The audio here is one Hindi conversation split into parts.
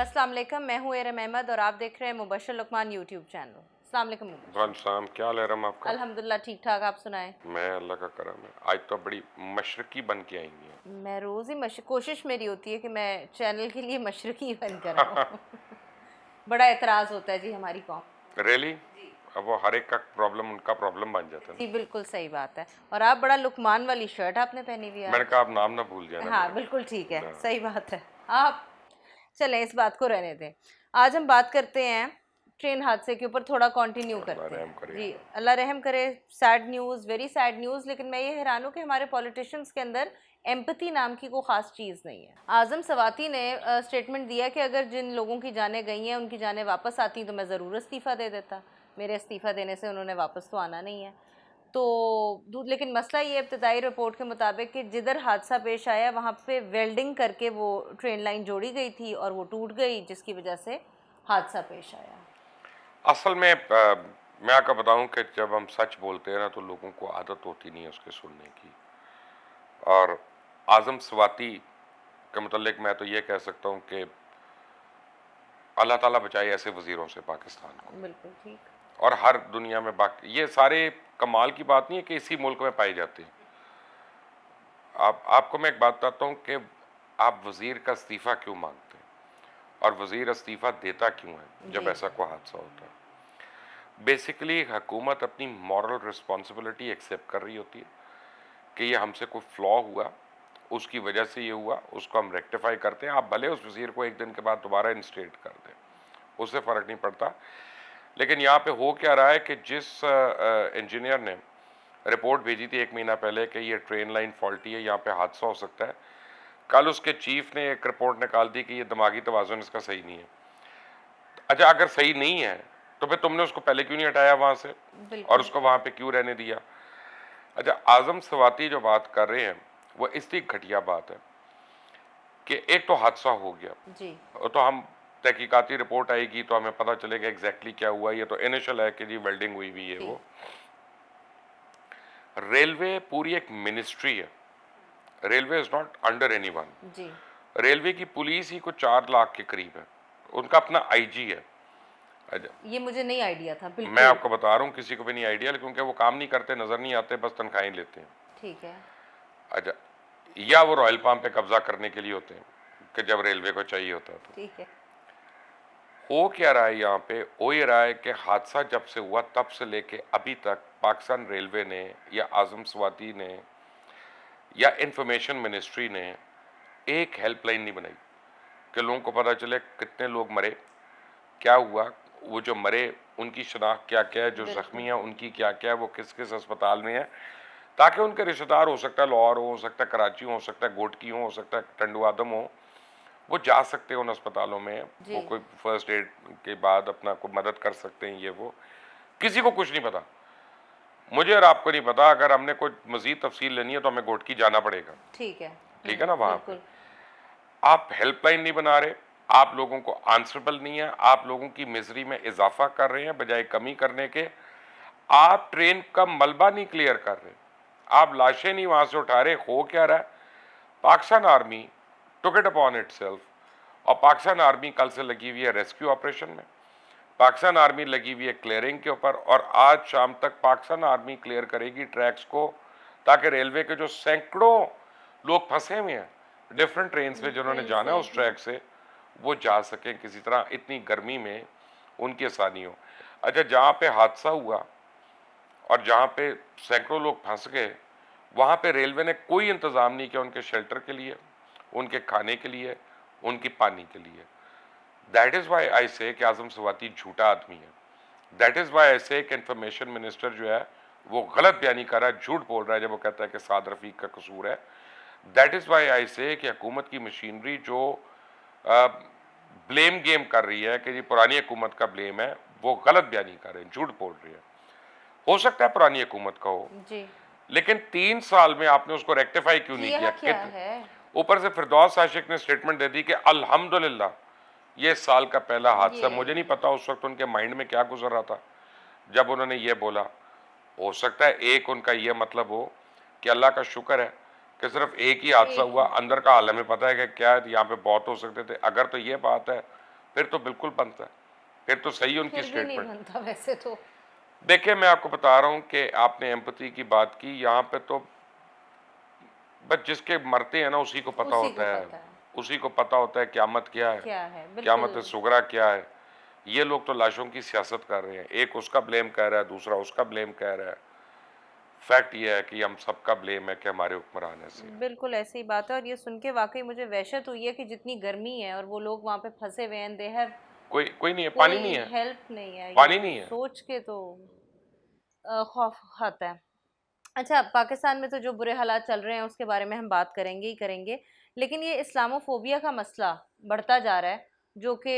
अस्सलाम वालेकुम, मैं हूँ एरम अहमद और आप देख रहे हैं मुबशर लुकमान यूट्यूब चैनल। अस्सलाम वालेकुम मुबशर। वालेकुम, क्या हाल है रम आपका? अल्हम्दुलिल्लाह ठीक ठाक, आप सुनाएं। मैं अल्लाह का करम है। आज तो बड़ी मशरकी बन के आएंगी हैं। मैं रोज़ ही कोशिश मेरी होती है कि मैं चैनल के लिए मशरकी बनकर आऊँ। बड़ा एतराज़ होता है जी हमारी कौम। रियली? जी अब वो हर एक का प्रॉब्लम उनका प्रॉब्लम बन जाता है जी, ना। बिल्कुल सही बात है। और आप बड़ा लुकमान वाली शर्ट आपने पहनी हुई है मैंने आज। कहा आप नाम ना भूल जाना हाँ मेरा। बिल्कुल ठीक है, ना, सही बात है। आप चलें, इस बात को रहने दें। आज हम बात करते हैं ट्रेन हादसे के ऊपर, थोड़ा कंटिन्यू अल्लाह करते रहम हैं करे। जी। अल्लाह रहम करे। Sad news, very sad news. लेकिन मैं ये हैरान हूँ कि हमारे पॉलिटिशियंस के अंदर एम्पैथी नाम की कोई ख़ास चीज़ नहीं है। आज़म सवाती ने स्टेटमेंट दिया कि अगर जिन लोगों की जानें गई हैं उनकी जानें वापस आती तो मैं ज़रूर इस्तीफ़ा दे देता। मेरे इस्तीफ़ा देने से उन्होंने वापस तो आना नहीं है। तो लेकिन मसला ये इब्तदाई रिपोर्ट के मुताबिक कि जिधर हादसा पेश आया वहाँ पे वेल्डिंग करके वो ट्रेन लाइन जोड़ी गई थी और वो टूट गई, जिसकी वजह से हादसा पेश आया। असल में मैं आपको बताऊं कि जब हम सच बोलते हैं ना तो लोगों को आदत होती नहीं है उसके सुनने की। और आज़म स्वाति के मुतल्लिक मैं तो ये कह सकता हूं कि अल्लाह ताला बचाए ऐसे वजीरों से पाकिस्तान को। बिल्कुल ठीक। और हर दुनिया में बाकी ये सारे कमाल की बात नहीं है कि इसी मुल्क में पाए जाते हैं। आपको मैं एक बात बताता हूँ कि आप वजीर का इस्तीफा क्यों मांगते हैं और वजीर इस्तीफा देता क्यों है जब जी ऐसा कोई हादसा होता है। बेसिकली हुकूमत अपनी मॉरल रिस्पॉन्सिबिलिटी एक्सेप्ट कर रही होती है कि ये हमसे कोई फ्लॉ हुआ, उसकी वजह से ये हुआ, उसको हम रेक्टिफाई करते हैं। आप भले उस वजीर को एक दिन के बाद दोबारा इंस्टेट कर दें, उससे फ़र्क नहीं पड़ता। लेकिन यहाँ पे हो क्या रहा है कि जिस इंजीनियर ने रिपोर्ट भेजी थी 1 महीना पहले कि ये ट्रेन लाइन फॉल्टी है, यहाँ पे हादसा हो सकता है, कल उसके चीफ ने एक रिपोर्ट निकाल दी कि ये दिमागी तवाज़ुन इसका सही नहीं है। अच्छा, अगर सही नहीं है तो फिर तुमने उसको पहले क्यों नहीं हटाया वहाँ से और बिल्कुल। उसको वहाँ पे क्यों रहने दिया? अच्छा, आज़म सवाती जो बात कर रहे हैं वो इसलिए घटिया बात है कि एक तो हादसा हो गया, जी तो हम तहकीकाती रिपोर्ट आएगी तो हमें पता चलेगा एग्जैक्टली क्या हुआ। ये तो इनिशियल है कि जी वेल्डिंग हुई हुई है। जी वो रेलवे पूरी एक मिनिस्ट्री है। Railway is not under anyone. जी रेलवे की पुलिस ही कुछ 4 लाख के करीब है, उनका अपना आईजी है। अच्छा, ये मुझे नहीं आइडिया था मैं बिल्कुल। आपको बता रहा हूँ किसी को भी नहीं आइडिया, क्योंकि वो काम नहीं करते, नजर नहीं आते, बस तनख्वाहें लेते हैं। ठीक है। अच्छा, या वो रॉयल पाम पे कब्जा करने के लिए होते हैं कि जब रेलवे को चाहिए होता है। तो ठीक है। हो क्या रहा है यहाँ पे? हो ये रहा है कि हादसा जब से हुआ तब से लेके अभी तक पाकिस्तान रेलवे ने या आज़म स्वाति ने या इंफॉर्मेशन मिनिस्ट्री ने एक हेल्पलाइन नहीं बनाई कि लोगों को पता चले कितने लोग मरे, क्या हुआ, वो जो मरे उनकी शनाख्त क्या क्या है, जो जख्मी बिल्कुल। है उनकी क्या क्या है, वो किस किस अस्पताल में है, ताकि उनके रिश्तेदार, हो सकता है लाहौर हो सकता है कराची हो सकता है गोटकी हो सकता है टंडुआदम हो, वो जा सकते हैं उन अस्पतालों में। जी वो कोई फर्स्ट एड के बाद अपना कोई मदद कर सकते हैं। ये वो किसी को कुछ नहीं पता, मुझे और आपको नहीं पता। अगर हमने कोई मजीद तफसील लेनी है तो हमें गोटकी जाना पड़ेगा। ठीक है। ठीक है ना? वहां पे बिल्कुल। आप हेल्पलाइन नहीं बना रहे, आप लोगों को आंसरेबल नहीं है, आप लोगों की मिजरी में इजाफा कर रहे हैं बजाय कमी करने के। आप ट्रेन का मलबा नहीं क्लियर कर रहे, आप लाशें नहीं वहां से उठा रहे। हो क्या रहा है? Pakistan army took it upon itself, और पाकिस्तान आर्मी कल से लगी हुई है रेस्क्यू ऑपरेशन में, पाकिस्तान आर्मी लगी हुई है क्लियरिंग के ऊपर, और आज शाम तक पाकिस्तान आर्मी क्लियर करेगी ट्रैक्स को, ताकि रेलवे के जो सैकड़ों लोग फंसे हुए हैं डिफरेंट ट्रेन में जिन्होंने जाना है उस बिल्कुल। ट्रैक से, वो जा सकें किसी तरह, इतनी गर्मी में उनकी आसानी हो। अच्छा, जहाँ पे हादसा हुआ और जहाँ पे सैकड़ों लोग फंस गए, वहाँ पे रेलवे ने कोई इंतज़ाम नहीं किया उनके शेल्टर के लिए, उनके खाने के लिए, उनकी पानी के लिए। दैट इज़ वाई आई से कि आज़म सवाती झूठा आदमी है। दैट इज़ वाई आई से कि इंफॉर्मेशन मिनिस्टर जो है वो गलत बयानी कर रहा है, झूठ बोल रहा है जब वो कहता है कि साद रफ़ीक का कसूर है। दैट इज़ वाई आई से कि हुकूमत की मशीनरी जो ब्लेम गेम कर रही है कि ये पुरानी हुकूमत का ब्लेम है, वो गलत बयानी कर रहे हैं, झूठ बोल रही है। हो सकता है पुरानी हुकूमत का हो, जी। लेकिन 3 साल में आपने उसको रेक्टिफाई क्यों नहीं किया किया? क्या है? ऊपर से फिरदौस आशिक ने स्टेटमेंट दे दी कि अल्हम्दुलिल्लाह ये साल का पहला हादसा। मुझे नहीं ये पता उस वक्त उनके माइंड में क्या गुजर रहा था जब उन्होंने ये बोला। हो सकता है एक उनका ये मतलब हो कि अल्लाह का शुक्र है कि सिर्फ एक ही हादसा एक हुआ, ही। अंदर का हाल हमें पता है कि क्या यहाँ पे बहुत हो सकते थे। अगर तो ये बात है फिर तो बिल्कुल बनता है, फिर तो सही उनकी फिर भी नहीं स्टेटमेंट। बनता वैसे तो। देखिए मैं आपको बता रहा हूँ कि आपने एम्पैथी की बात की, यहाँ पे तो बस जिसके मरते हैं ना उसी को पता उसी को होता है, पता है उसी को पता होता है क़यामत क्या है, क्या है, क़यामत बिल्कुल। सुगरा क्या है। ये लोग तो लाशों की सियासत कर रहे हैं, एक उसका ब्लेम कह रहा है, दूसरा उसका ब्लेम कह रहा है। फैक्ट ये है कि हम सबका ब्लेम है कि हमारे हुक्मरान ऐसे हैं। बिल्कुल ऐसी ही बात है, और ये सुन के वाकई मुझे वहशत हुई है कि जितनी गर्मी है और वो लोग वहाँ पे फंसे हुए हैं, दे हैव कोई कोई नहीं है, पानी नहीं कोई है, हेल्प नहीं है, पानी नहीं है। सोच के तो खौफ आता है। अच्छा, पाकिस्तान में तो जो बुरे हालात चल रहे हैं उसके बारे में हम बात करेंगे ही करेंगे, लेकिन ये इस्लामोफोबिया का मसला बढ़ता जा रहा है, जो कि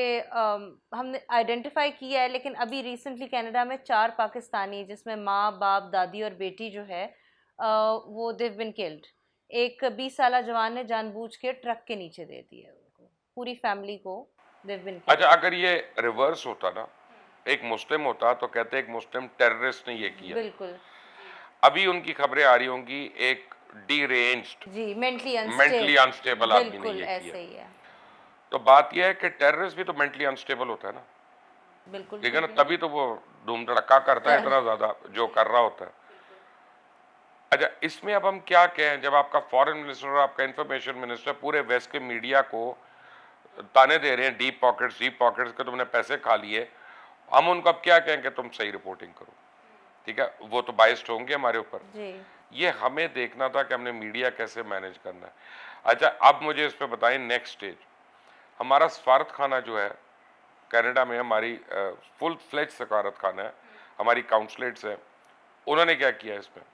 हमने आइडेंटिफाई किया है, लेकिन अभी रिसेंटली कनाडा में 4 पाकिस्तानी, जिसमें माँ बाप दादी और बेटी जो है, वो देव बिन किल्ड। एक 20 साला जवान ने जानबूझ के ट्रक के नीचे दे दिया उनको, पूरी फैमिली को देव बिन किल्ड। अच्छा अगर ये रिवर्स होता ना, एक मुस्लिम होता तो कहते एक मुस्लिम टेररिस्ट ने ये किया। बिल्कुल। अभी उनकी खबरें आ रही होंगी एक डीरेंज्ड जी, मेंटली मेंटली अनस्टेबल। अनस्टेबल आदमी ने बिल्कुल ये किया। ऐसे ही है। तो बात यह है कि टेररिस्ट भी तो मेंटली अनस्टेबल होता है ना, बिल्कुल ठीक है ना, ठीक है। तभी तो वो धूम धड़का करता है इतना ज्यादा जो कर रहा होता है। अच्छा इसमें अब हम क्या कहें, जब आपका फॉरेन मिनिस्टर और आपका इंफॉर्मेशन मिनिस्टर पूरे वेस्ट के मीडिया को ताने दे रहे हैं डीप पॉकेट्स के तुमने पैसे खा लिए, हम उनको अब क्या कहें कि तुम सही रिपोर्टिंग करो, ठीक है, वो तो बाइस्ड होंगे हमारे ऊपर। जी। ये हमें देखना था कि हमने मीडिया कैसे मैनेज करना है। अच्छा अब मुझे इस पे बताएं नेक्स्ट स्टेज, हमारा सफारत खाना जो है कनाडा में, हमारी फुल फ्लेज सफारत खाना है, हमारी काउंसलेट्स है, उन्होंने क्या किया इसमें,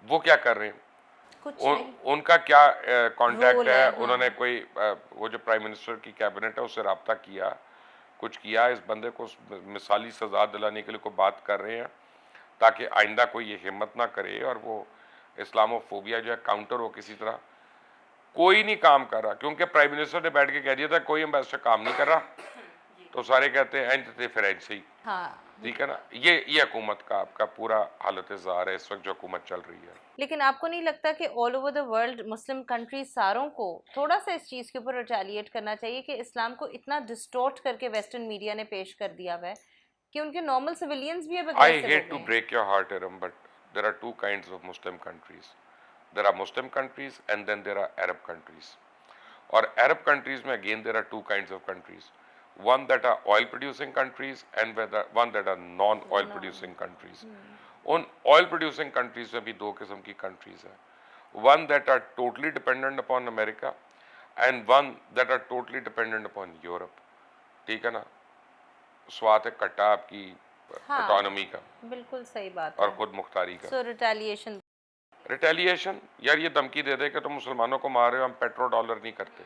वो क्या कर रहे हैं, कुछ नहीं। उनका क्या कांटेक्ट रोल है, है, उन्होंने हाँ। कोई वो जो प्राइम मिनिस्टर की कैबिनेट है उससे रब्ता किया, कुछ किया, इस बंदे को मिसाली सजा दिलाने के लिए कोई बात कर रहे हैं ताकि आइंदा कोई ये हिम्मत ना करे और वो इस्लामोफोबिया जो है काउंटर हो किसी तरह। कोई नहीं काम कर रहा, क्योंकि प्राइम मिनिस्टर ने बैठ के कह दिया था कोई एम्बेसडर काम नहीं कर रहा, तो सारे कहते हैं एंड थे फिर ऐसे ही, हाँ। ठीक है ना। ये हुकूमत का आपका पूरा हालत ज़ार है इस वक्त जो हुकूमत चल रही है। लेकिन आपको नहीं लगता कि all over the world Muslim countries सारों को थोड़ा सा इस चीज़ के ऊपर रिटेलिएट करना चाहिए कि इस्लाम को इतना डिस्टॉर्ट करके वेस्टर्न मीडिया ने पेश कर दिया हुआ है कि उनके नॉर्मल सिविलियंस भी अब I अग्रेसिव हो hate गए to हैं। break your heart, Aram, but there are two kinds of Muslim countries. There are Muslim countries and then there are Arab countries. और Arab countries में again there are two kinds of countries. One that are oil producing countries and one that are non-oil producing countries. उन oil producing countries में भी दो किस्म की countries हैं. One that are totally dependent upon America and one that are totally dependent upon Europe. ठीक है ना, स्वात है कट्टा आपकी हाँ, ऑटोनॉमी का बिल्कुल सही बात और है। खुद मुख्तारी का। सो रिटेलिएशन। रिटेलिएशन यार ये धमकी दे दे कि तुम मुसलमानों को मार रहे हो, हम पेट्रोल डॉलर नहीं करते,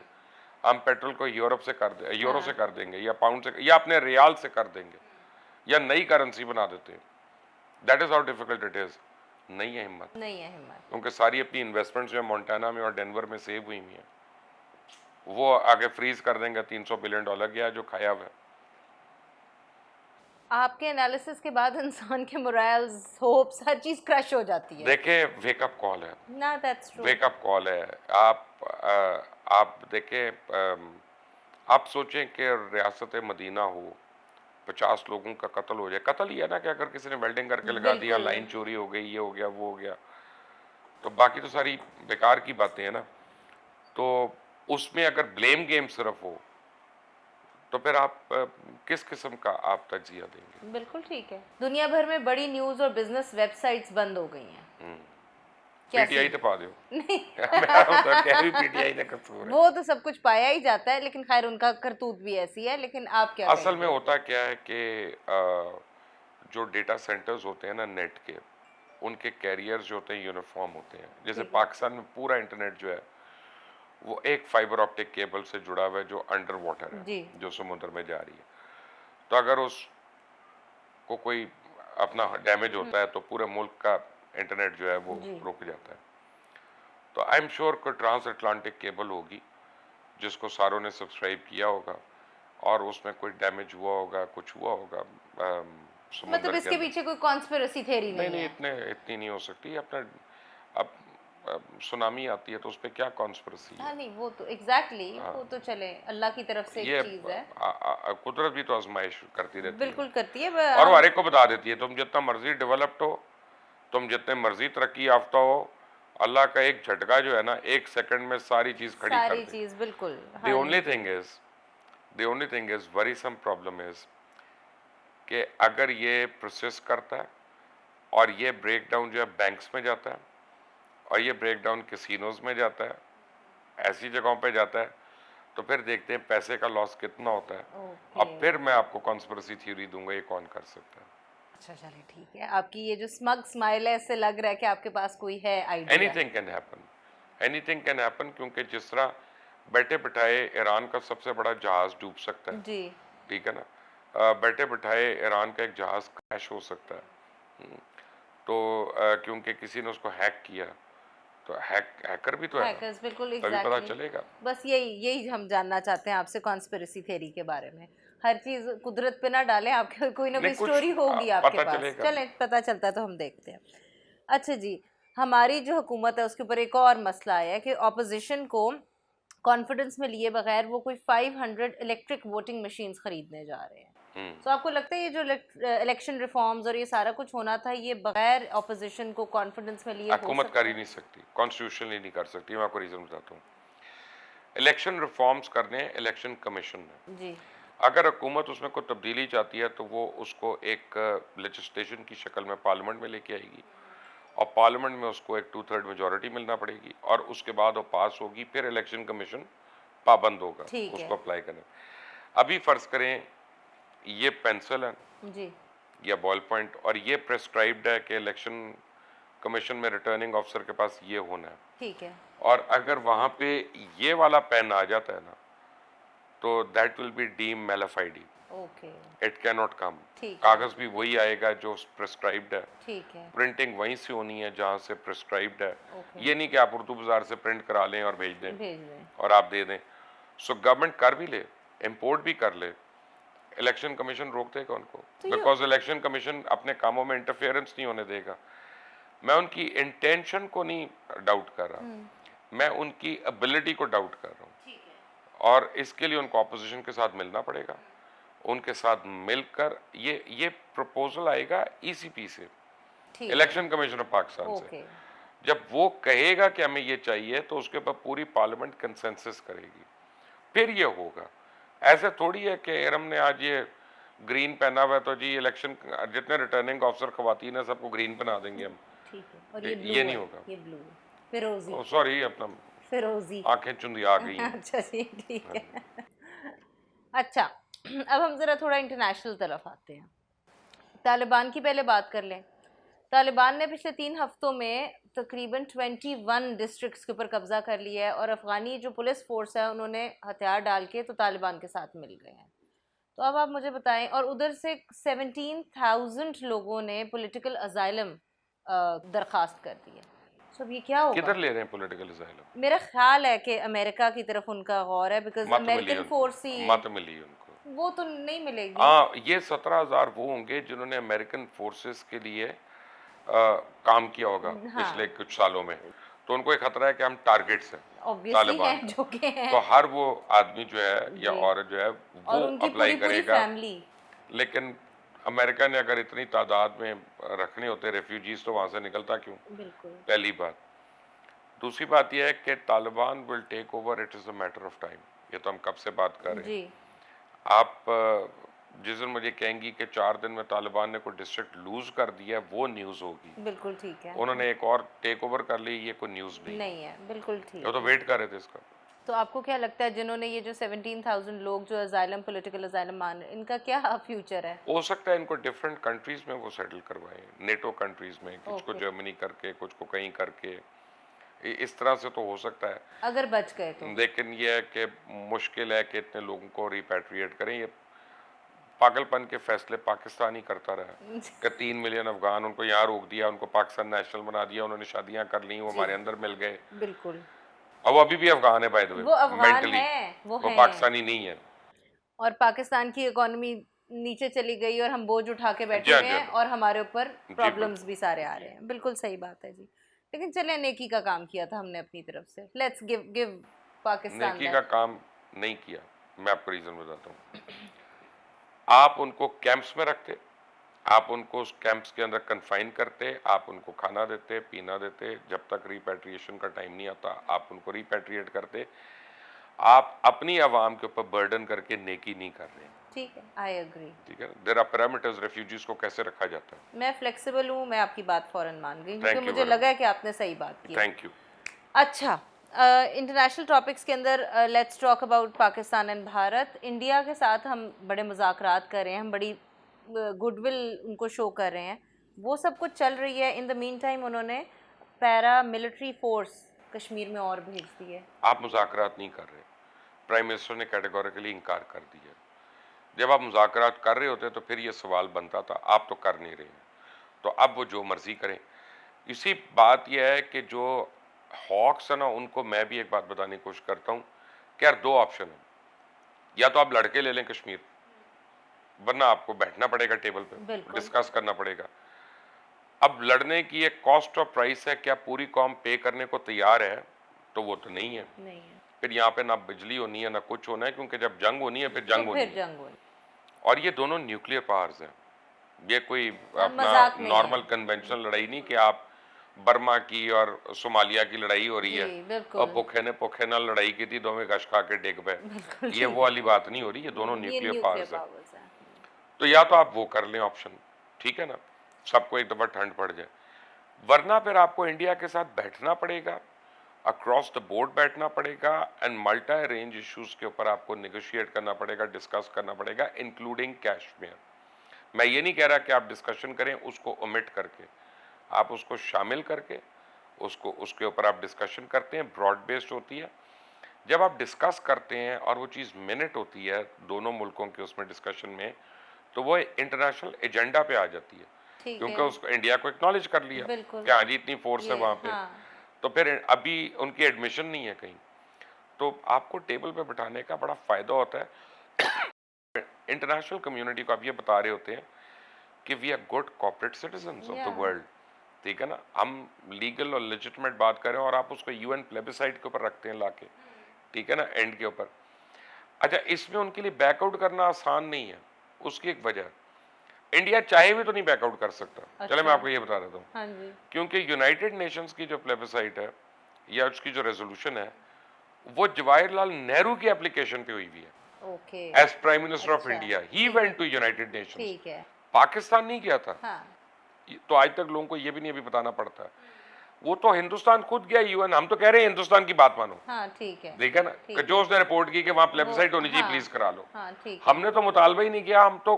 हम पेट्रोल को यूरोप से कर दे यूरो से कर देंगे या पाउंड से या अपने रियाल से कर देंगे या नई करेंसी बना देते हैं। That is how difficult it is. नहीं है हिम्मत, नहीं है हिम्मत। क्योंकि सारी अपनी इन्वेस्टमेंट्स जो है मोंटाना में और डेनवर में सेव हुई हुई हैं, वो आगे फ्रीज कर देंगे 300 बिलियन डॉलर गया जो खाया हुआ है। आपके एनालिसिस के बाद इंसान के मोरल्स, होप्स, हर चीज़ क्रश हो जाती है। देखे वेकअप कॉल है, ना, दैट्स ट्रू। वेकअप कॉल है। आप देखें, आप सोचें कि रियासत मदीना हो, 50 लोगों का कत्ल हो जाए, कत्ल ही है ना कि अगर किसी ने वेल्डिंग करके लगा दिया, बिल्कुल। लाइन चोरी हो गई, ये हो गया वो हो गया, तो बाकी तो सारी बेकार की बातें हैं ना। तो उसमें अगर ब्लेम गेम सिर्फ हो तो फिर आप किस किस्म का आप तजिया देंगे। बिल्कुल ठीक है। दुनिया भर में बड़ी न्यूज़ और बिजनेस वेबसाइट्स बंद हो गई हैं। पीटीआई कैसी? तो पा दो नहीं। मैं तो कह भी पीटीआई ने कसूर है। वो तो सब कुछ पाया ही जाता है, लेकिन खैर उनका करतूत भी ऐसी है। लेकिन आप क्या असल में कहेंगे? होता क्या है कि जो डेटा सेंटर्स होते हैं ना नेट के, उनके कैरियर्स जो होते हैं यूनिफॉर्म होते हैं। जैसे ठीक है। पाकिस्तान में पूरा इंटरनेट जो है वो एक फाइबर ऑप्टिक केबल से जुड़ा हुआ है जो अंडर वाटर जी। है, जो समुद्र में जा रही है। तो अगर उसको कोई अपना डैमेज होता है तो पूरे मुल्क का इंटरनेट जो है वो जी। रुक जाता है। तो आई एम श्योर कोई ट्रांस अटलांटिक केबल होगी जिसको सारों ने सब्सक्राइब किया होगा और उसमें कोई डैमेज हुआ होगा, कुछ हुआ होगा समुद्र मतलब के इसके अंदर। पीछे कोई कॉन्स्पिरेसी थ्योरी नहीं नहीं नहीं है। इतनी नहीं हो सकती। अपना अब सुनामी आती है तो उस पर क्या कॉन्स्पिरेसी है? हाँ नहीं, वो तो एग्जैक्टली वो तो चले अल्लाह की तरफ से ये एक चीज है, कुदरत भी तो आजमाइश करती रहती है बिल्कुल करती है और वो हर एक को बता देती है तुम जितना मर्जी डेवलप्ड हो, तुम जितने मर्जी तरक्की याफ्ता हो, अल्लाह का एक झटका जो है ना, 1 सेकंड में सारी चीज खड़ी कर सारी दे। चीज बिल्कुल। The only thing is the only thing is worrisome problem is कि अगर ये प्रोसेस करता है और ये ब्रेक डाउन जो है बैंक्स में जाता है और ये ब्रेक डाउन कैसीनोज में जाता है, ऐसी जगहों पे जाता है, तो फिर देखते हैं पैसे का लॉस कितना होता है। अब फिर मैं आपको कॉन्स्पिरेसी थ्योरी दूंगा ये कौन कर सकता है। अच्छा चलिए ठीक है, आपकी ये जो स्मग स्माइल है इससे लग रहा है कि आपके पास कोई है idea. Anything can happen, anything can happen, क्योंकि जिस तरह बैठे बिठाए ईरान का सबसे बड़ा जहाज डूब सकता है, जी ठीक है ना, बैठे बिठाए ईरान का एक जहाज क्रैश हो सकता है। तो क्योंकि किसी ने उसको हैक किया, तो हैकर भी तो है ना, हैकर्स बिल्कुल तभी पता एग्जैक्टली। चलेगा। बस यही हम जानना चाहते हैं आपसे कॉन्स्पिरेसी थ्योरी के बारे में। हर चीज कुदरत पे ना डालें, आपके कोई ना कोई नहीं, कुछ स्टोरी होगी आपके पता पास। चलेगा। चलें, पता चलता है तो हम देखते हैं। अच्छा जी, हमारी जो हुकूमत है उसके ऊपर एक और मसला आया है कि ऑपोजिशन को कॉन्फिडेंस में लिए बगैर वो कोई 500 इलेक्ट्रिक वोटिंग मशीन्स खरीदने जा रहे हैं। तो आपको लगता है ये जो इलेक्शन रिफॉर्म्स और ये सारा कुछ होना था, ये बगैर ऑपोजिशन को कॉन्फिडेंस में लिए हो हुकूमत सकता कर ही है? नहीं सकती, कॉन्स्टिट्यूशनली नहीं कर सकती। मैं आपको रीजन बताता हूँ। इलेक्शन रिफॉर्म्स करने हैं इलेक्शन कमीशन ने। जी अगर हुकूमत उसमें कोई तब्दीली चाहती है तो वो उसको एक लेजिस्लेशन की शक्ल में पार्लियामेंट में लेके आएगी और पार्लियामेंट में उसको एक 2/3 मेजॉरिटी मिलना पड़ेगी और उसके बाद वो पास होगी, फिर इलेक्शन कमीशन पाबंद होगा ठीक है उसको अप्लाई करने। अभी फर्ज करें ये पेंसिल है जी या बॉल पॉइंट और ये प्रेस्क्राइब्ड है कि इलेक्शन कमीशन में रिटर्निंग ऑफिसर के पास ये होना है, ठीक है और अगर वहां पे ये वाला पेन आ जाता है ना, तो that will be deemed nullified, okay it can not come. ठीक है कागज भी वही आएगा जो प्रेस्क्राइब्ड है, ठीक है प्रिंटिंग वहीं से होनी है जहां से प्रेस्क्राइब्ड है। ओके ये नहीं कि आप उर्दू बाजार से प्रिंट करा लें और भेज दें भेज दें। और आप दे दें। सो गवर्नमेंट कर भी ले, इंपोर्ट भी कर ले, इलेक्शन कमीशन रोक देगा उनको, तो ये बिकॉज इलेक्शन कमीशन अपने कामों में इंटरफेरेंस नहीं होने देगा। मैं उनकी इंटेंशन को नहीं डाउट कर रहा, मैं उनकी एबिलिटी को डाउट कर रहा हूँ, ठीक है और इसके लिए उनको ऑपोजिशन के साथ मिलना पड़ेगा। उनके साथ मिलकर ये प्रपोजल आएगा ईसीपी से, ठीक है इलेक्शन कमीशन ऑफ पाकिस्तान से। ओके जब वो कहेगा कि हमें ये चाहिए तो उसके ऊपर पूरी पार्लियामेंट कंसेंसस करेगी, फिर ये होगा। ऐसे थोड़ी है कि हमने आज ये ग्रीन पहना हुआ है तो जी इलेक्शन जितने रिटर्निंग ऑफिसर खवातीन है सबको ग्रीन पहना देंगे हम। ठीक है। और ये ब्लू ये है, नहीं होगा। ये ब्लू है, फिरोजी सॉरी, अपना फिरोजी आंखें चुंदिया गई हैं। अच्छा जी ठीक है। अच्छा अब हम ज़रा थोड़ा इंटरनेशनल तरफ आते हैं। तालिबान की पहले बात कर लें। तालिबान ने पिछले 3 हफ्तों में तकरीबन 21 डिस्ट्रिक्ट्स के ऊपर कब्ज़ा कर लिया है और अफ़गानी जो पुलिस फोर्स है उन्होंने हथियार डाल के तो तालिबान के साथ मिल गए हैं। तो अब आप मुझे बताएं, और उधर से 17,000 लोगों ने पॉलिटिकल अजाइलम दरख्वास्त कर दी है। तो अब ये क्या होगा? किधर ले रहे हैं पॉलिटिकल असाइलम? मेरा ख्याल है कि अमेरिका की तरफ उनका गौर है, बिकॉज मत मिली अमेरिकन उनको, फोर्स ही मत मिली उनको। वो तो नहीं मिलेगी। हाँ, ये 17,000 वो होंगे जिन्होंने अमेरिकन फोर्सेस के लिए काम किया होगा हाँ पिछले कुछ सालों में, तो उनको एक खतरा है कि हम टारगेट्स हैं ऑब्वियसली तालिबान है का। जो कि है तो हर वो आदमी जो है या जी, औरत जो है और वो उनकी अप्लाई पूरी पूरी करेगा। फैमिली। लेकिन अमेरिका ने अगर इतनी तादाद में रखने होते रेफ्यूजीज तो वहां से निकलता क्यों? बिल्कुल पहली बात। दूसरी बात यह है कि Taliban will take over, it is a matter of time. ये तो हम कब से बात कर रहे हैं। जी आप जिस दिन मुझे कहेंगी कि 4 दिन में तालिबान ने कोई डिस्ट्रिक्ट लूज कर दिया, वो न्यूज़ होगी। बिल्कुल ठीक है। उन्होंने एक और टेक ओवर कर ली, ये कोई न्यूज़ नहीं। नहीं है, बिल्कुल ठीक वो तो है। वेट कर रहे थे इसका। तो आपको क्या लगता है जिन्होंने ये जो 17,000 लोग जो अजाइलम पॉलिटिकल अजाइलम मान रहे हैं, इनका क्या फ्यूचर है? हो सकता है इनको डिफरेंट कंट्रीज में वो सेटल करवाएं, नेटो कंट्रीज में, कुछ को ओके, जर्मनी करके, कुछ को कहीं करके, इस तरह से तो हो सकता है। अगर बच गए तो। लेकिन ये है कि मुश्किल है कि इतने लोगों को रिपैट्रिएट करें। ये पागलपन के फैसले पाकिस्तान ही करता रहा कि 3 मिलियन अफगान उनको यहाँ रोक दिया, उनको पाकिस्तान नेशनल बना दिया, उन्होंने शादियां कर ली, वो जी हमारे अंदर मिल गए। बिल्कुल, और वो अभी भी अफगान है बाय द वे, वो अफगान मेंटली है, वो वो है। पाकिस्तानी नहीं है। और पाकिस्तान की इकोनॉमी नीचे चली गई और हम बोझ उठा के बैठे जी हाँ, हुए जी हैं हाँ। और हमारे ऊपर जी प्रॉब्लम्स बिल्कुल। भी सारे आ रहे हैं। बिल्कुल सही बात है जी। लेकिन चले नेकी का काम किया था हमने अपनी तरफ से, लेट्स गिव पाकिस्तान नेकी का दैट। काम नहीं किया। मैं आपको रीजन बताता हूँ। आप उनको कैंप्स में रखते, आप उनको उस कैंप्स के अंदर कन्फाइन करते, आप उनको खाना देते, पीना देते, जब तक रिपैट्रिएशन का टाइम नहीं आता आप उनको रिपैट्रिएट करते। आप अपनी आवाम के ऊपर बर्डन करके नेकी नहीं कर रहे। ठीक है, आई एग्री। ठीक है, देयर आर पैरामीटर्स रेफ्यूजीज को कैसे रखा जाता है। मैं फ्लेक्सिबल हूँ, मैं आपकी बात फौरन मान गई क्योंकि थैंक यू मुझे वेरी लगा है मच। कि आपने सही बात की है। Thank you. अच्छा, इंटरनेशनल टॉपिक्स के अंदर let's talk about Pakistan and Bharat. India के साथ हम बड़े मुज़ाकरात कर रहे हैं, हम बड़ी गुडविल उनको शो कर रहे हैं, वो सब कुछ चल रही है। इन द मीन टाइम उन्होंने पैरा मिलिट्री फोर्स कश्मीर में और भेज दी है। आप मुज़ाकरात नहीं कर रहे, प्राइम मिनिस्टर ने कैटेगोरिकली इनकार कर दिया। जब आप मुज़ाकरात कर रहे होते तो फिर ये सवाल बनता था, आप तो कर नहीं रहे हैं, तो अब वो जो मर्जी करें। इसी बात यह है कि जो हॉक्स है ना, उनको मैं भी एक बात बताने की कोशिश करता हूँ कि यार दो ऑप्शन है, या तो आप लड़के ले लें कश्मीर, वरना आपको बैठना पड़ेगा टेबल पे, बिल्कुल। डिस्कस करना पड़ेगा। अब लड़ने की एक कॉस्ट ऑफ प्राइस है, क्या पूरी कौम पे करने को तैयार है? तो वो तो नहीं है। नहीं है फिर यहाँ पे ना बिजली होनी है ना कुछ होना है, क्योंकि जब जंग होनी है फिर तो जंग होनी फिर है। जंग होनी। और ये दोनों न्यूक्लियर पावर्स हैं, ये कोई अपना मजाक नहीं नॉर्मल है। कन्वेंशनल लड़ाई नहीं कि आप बर्मा की और सोमालिया की लड़ाई हो रही है जी और बिल्कुल। पुखे ने लड़ाई की थी, दोवें गश खा के डेग पे। बिल्कुल ये ठीक वो वाली बात नहीं हो रही, ये दोनों है, ये न्यूक्लियर न्यूक्लियर पावर्स है। पावर्स है। तो या तो आप वो कर लें ऑप्शन, ठीक है ना, सबको एक दफा ठंड पड़ जाए, वरना फिर आपको इंडिया के साथ बैठना पड़ेगा, अक्रॉस द बोर्ड बैठना पड़ेगा, एंड मल्टी रेंज इश्यूज के ऊपर आपको नेगोशिएट करना पड़ेगा, डिस्कस करना पड़ेगा, इंक्लूडिंग कश्मीर। मैं ये नहीं कह रहा कि आप डिस्कशन करें उसको ओमिट करके, आप उसको शामिल करके उसको उसके ऊपर आप डिस्कशन करते हैं, ब्रॉड बेस्ड होती है। जब आप डिस्कस करते हैं और वो चीज़ मिनट होती है दोनों मुल्कों के उसमें डिस्कशन में, तो वो इंटरनेशनल एजेंडा पे आ जाती है, ठीक क्योंकि है। उसको इंडिया को एक्नॉलेज कर लिया बिल्कुल। कि हाँ जी इतनी फोर्स है ये वहाँ पे। हाँ। तो फिर अभी उनकी एडमिशन नहीं है कहीं, तो आपको टेबल पे बिठाने का बड़ा फ़ायदा होता है। इंटरनेशनल कम्युनिटी को आप ये बता रहे होते हैं कि we are good corporate citizens of the या वर्ल्ड। ठीक है ना, हम लीगल और लेजिटिमेट बात करें और आप उसको यूएन प्लेबिसाइड के ऊपर रखते हैं लाके, ठीक है ना, एंड के ऊपर। अच्छा, इसमें उनके लिए बैकआउट करना आसान नहीं है, उसकी एक वजह, इंडिया चाहे भी तो नहीं बैकआउट कर सकता। चले मैं अच्छा। आपको ये बता देता हूँ, हाँ जी। क्योंकि यूनाइटेड नेशंस की जो प्लेबिसाइट है या उसकी जो रेजोल्यूशन है, वो जवाहरलाल नेहरू की एप्लीकेशन पे हुई हुई है okay. As prime minister of अच्छा। इंडिया। ही ठीक है। वेंट टू यूनाइटेड नेशंस, ठीक है। पाकिस्तान नहीं किया था। हाँ। तो आज तक लोगों को ये भी नहीं अभी बताना पड़ता है, वो तो हिंदुस्तान खुद गया यूएन, हम तो कह रहे हैं हिंदुस्तान की बात मानो। हाँ ठीक है। देखा ना ठीक कि जो उसने रिपोर्ट की कि वहां वो प्लेबिसाइट होनी चाहिए, हाँ। प्लीज करा लो। हाँ ठीक है। हमने तो मुतालबा ही नहीं किया, हम तो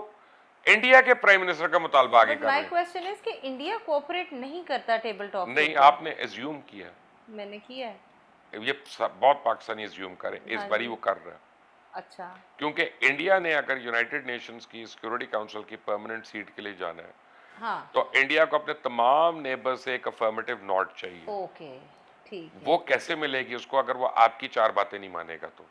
इंडिया के प्राइम मिनिस्टर का मुतालबा आगे बट कर माय रहे हैं। क्वेश्चन इज कि इंडिया कोऑपरेट नहीं करता टेबल टॉक के नहीं, ऊपर। आपने एज्यूम किया, मैंने किया है। ये बहुत पाकिस्तानी एज्यूम करें, इस हाँ बारी जी। वो कर रहा है, अच्छा। क्योंकि इंडिया ने अगर यूनाइटेड नेशंस की सिक्योरिटी काउंसिल की परमानेंट सीट के लिए जाना है, हाँ। तो इंडिया को अपने तमाम नेबर से एक अफर्मेटिव नॉट चाहिए। ओके। ठीक है। वो कैसे मिलेगी उसको अगर वो आपकी चार बातें नहीं मानेगा? तो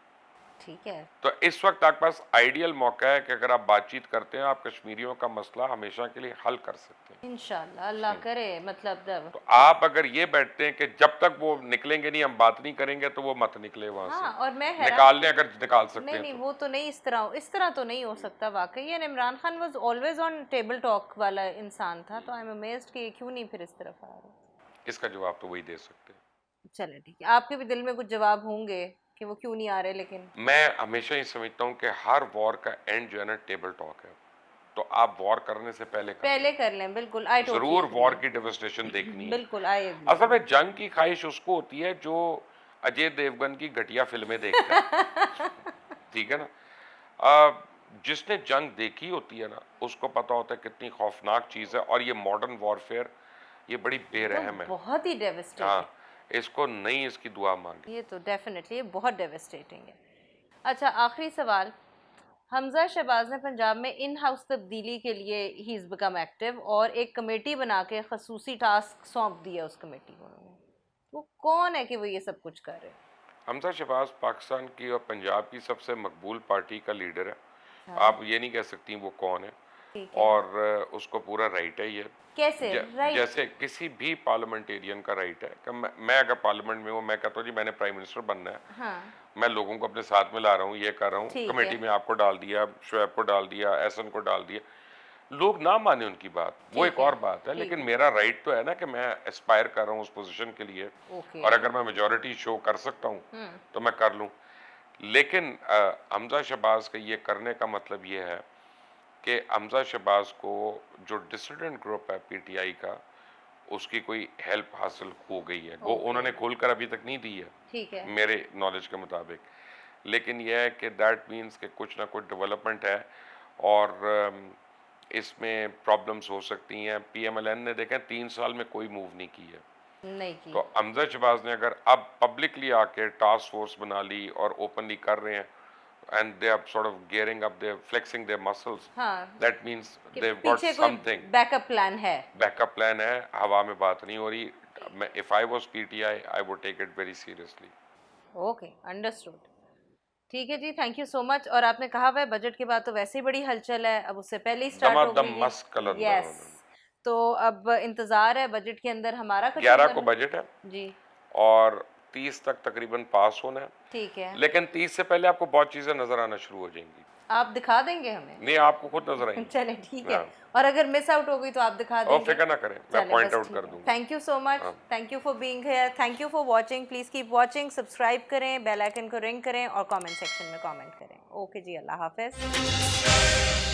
ठीक है। तो इस वक्त आपके पास आइडियल मौका है कि अगर आप बातचीत करते हैं, आप कश्मीरियों का मसला हमेशा के लिए हल कर सकते हैं। इंशाल्लाह, अल्लाह करे, मतलब तो आप अगर ये बैठते हैं कि जब तक वो निकलेंगे नहीं हम बात नहीं करेंगे, तो वो मत निकले वहां हाँ, से। और मैं हैरान, निकाल लें अगर निकाल सकते नहीं हैं नहीं तो। वो तो नहीं, इस तरह तो नहीं हो सकता वाकई। And Imran Khan was always on table talk वाला इंसान था, तो आई एम अमेज्ड कि ये क्यों नहीं फिर इस तरफ आ रहे। इसका जवाब तो वही दे सकते हैं। चले ठीक है, आपके भी दिल में कुछ जवाब होंगे कि वो क्यों नहीं आ रहे, लेकिन मैं हमेशा ही समझता हूँ कि हर वॉर का एंड जो है ना टेबल टॉक है, तो आप वॉर करने से पहले कर लें। बिल्कुल, आई टोटली जरूर वॉर एग्री। की डेवस्टेशन देखनी है। बिल्कुल आई एग्री। असल में जंग की ख्वाहिश उसको होती है जो अजय देवगन की घटिया फिल्में देखता है। ठीक है ना, जिसने जंग देखी होती है ना, उसको पता होता है कितनी खौफनाक चीज है, और ये मॉडर्न वॉरफेयर ये बड़ी बेरहम है। बहुत ही डेविस्टेटिंग। हाँ, इसको नहीं इसकी दुआ मांगे। ये तो डेफिनेटली ये बहुत डेविस्टेटिंग है। अच्छा, आखिरी सवाल, हमजा शहबाज ने पंजाब में इन हाउस तब्दीली के लिए ही इज़ बिकम एक्टिव और एक कमेटी बना के खसूसी टास्क सौंप दिया उस कमेटी को उन्होंने। वो कौन है कि वो ये सब कुछ कर रहे हैं? हमजा शहबाज पाकिस्तान की और पंजाब की सबसे मकबूल पार्टी का लीडर है। हाँ। आप ये नहीं कह सकती वो कौन है। ठीक है। और उसको पूरा राइट है ये। कैसे राइट? जैसे किसी भी पार्लियामेंटेरियन का राइट है कि मैं अगर पार्लियामेंट में हूँ, मैं कहता हूँ जी मैंने प्राइम मिनिस्टर बनना है, हाँ मैं लोगों को अपने साथ में ला रहा हूँ, ये कर रहा हूँ, ठीक कमेटी है। में आपको डाल दिया, शुएब को डाल दिया, एहसन को डाल दिया, लोग ना माने उनकी बात, वो ठीक एक है, और बात है, ठीक लेकिन है। मेरा राइट तो है ना कि मैं एस्पायर कर रहा हूँ उस पोजीशन के लिए, ओके। और अगर मैं मेजोरिटी शो कर सकता हूँ तो मैं कर लूँ। लेकिन हमजा शहबाज का ये करने का मतलब ये है कि हमजा शहबाज को जो डिसिडेंट ग्रुप है पीटीआई का, उसकी कोई हेल्प हासिल हो गई है, वो ओके उन्होंने खोलकर अभी तक नहीं दी है ठीक है। मेरे नॉलेज के मुताबिक, लेकिन यह है कि दैट मीन्स कि कुछ ना कुछ डेवलपमेंट है और इसमें प्रॉब्लम्स हो सकती हैं। पीएमएलएन ने देखें 3 साल में कोई मूव नहीं की है, नहीं की। तो हमजा शहबाज ने अगर अब पब्लिकली आके टास्क फोर्स बना ली और ओपनली कर रहे हैं and they are sort of gearing up, they're flexing their muscles, हाँ that means कि they've got पीछे कोई something, बैकअप प्लान है। बैकअप प्लान है, हवा में बात नहीं हो रही। मैं if I was PTI I would take it very seriously. Okay understood. ठीक है जी, थैंक यू सो मच। और आपने कहा हुआ है बजट के बाद तो वैसे ही बड़ी हलचल है, अब उससे पहले ही स्टार्ट हो दमादम गई मस्त है। कलंदर यस, उन्होंने। तो अब इंतजार है बजट के अंदर हमारा कुछ 11 को अगर बजट है जी और 30 तक तकरीबन पास होना है, ठीक है। लेकिन 30 से पहले आपको बहुत चीजें नजर आना शुरू हो जाएंगी। आप दिखा देंगे हमें? नहीं, आपको खुद नजर आएंगी। चले ठीक है। हाँ। और अगर मिस आउट हो गई तो आप दिखा और देंगे? फिक्र ना करें, मैं चले पॉइंट बस आउट ठीक कर है। दूंगा। थैंक यू सो मच, हाँ। Thank you for being here, thank you for watching. Please keep watching, subscribe करें, बेल आइकन को रिंग करें और कमेंट सेक्शन में कमेंट करें। ओके जी, अल्लाह हाफिज।